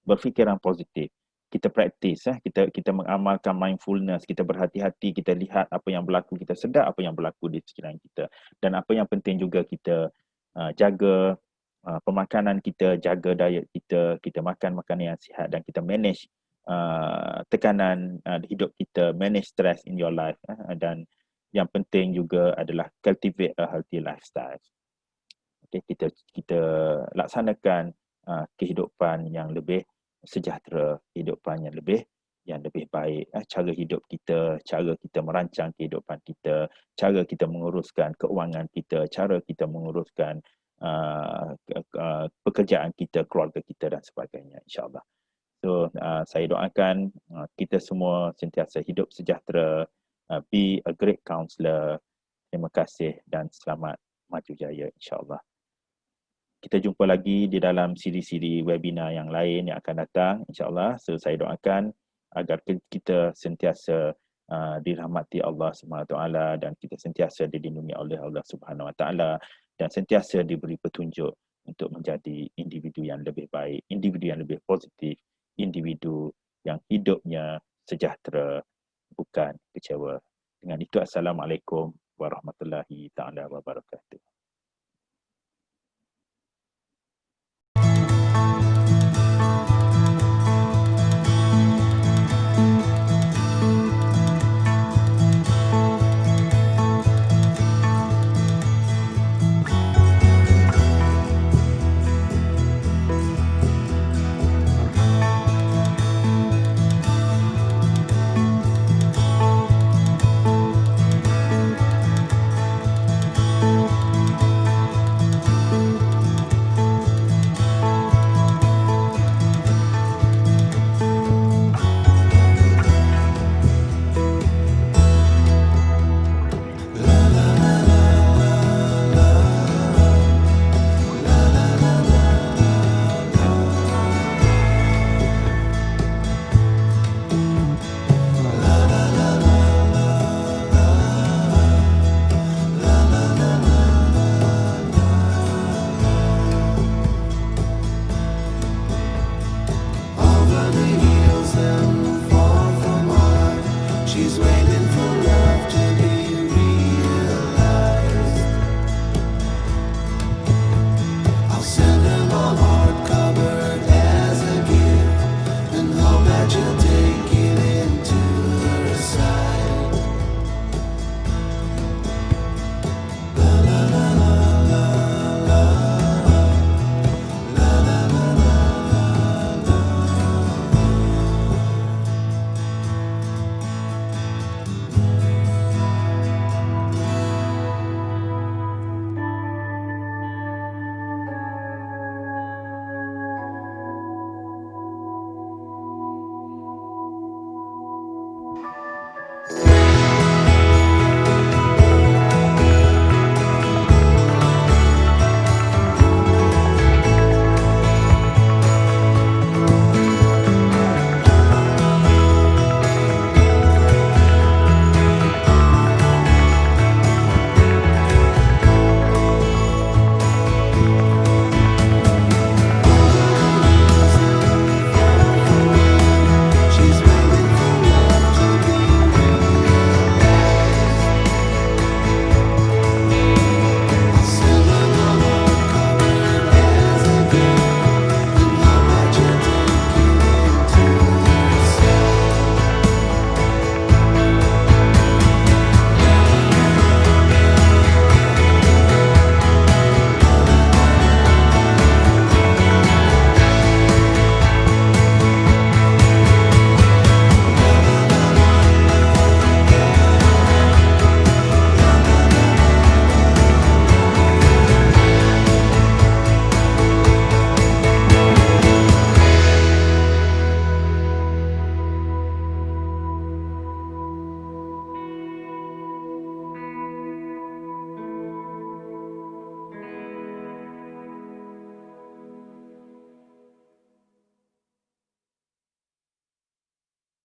Speaker 2: berfikiran positif. Kita praktis, kita mengamalkan mindfulness, kita berhati-hati, kita lihat apa yang berlaku, kita sedar apa yang berlaku di sekeliling kita. Dan apa yang penting juga kita jaga pemakanan kita, jaga diet kita, kita makan makanan yang sihat dan kita manage tekanan hidup kita, manage stress in your life. Dan yang penting juga adalah cultivate a healthy lifestyle. Okay, kita laksanakan kehidupan yang lebih sejahtera, kehidupan yang lebih baik. Cara hidup kita, cara kita merancang kehidupan kita, cara kita menguruskan keuangan kita, cara kita menguruskan pekerjaan kita, keluarga kita dan sebagainya, insya-Allah. So saya doakan kita semua sentiasa hidup sejahtera, be a great counselor. Terima kasih dan selamat maju jaya, insya-Allah. Kita jumpa lagi di dalam siri-siri webinar yang lain yang akan datang, insya-Allah. So saya doakan agar kita sentiasa dirahmati Allah Subhanahu Wa Taala dan kita sentiasa dilindungi oleh Allah Subhanahu Wa Taala dan sentiasa diberi petunjuk untuk menjadi individu yang lebih baik, individu yang lebih positif, individu yang hidupnya sejahtera, bukan kecewa. Dengan itu, Assalamualaikum warahmatullahi taala wabarakatuh.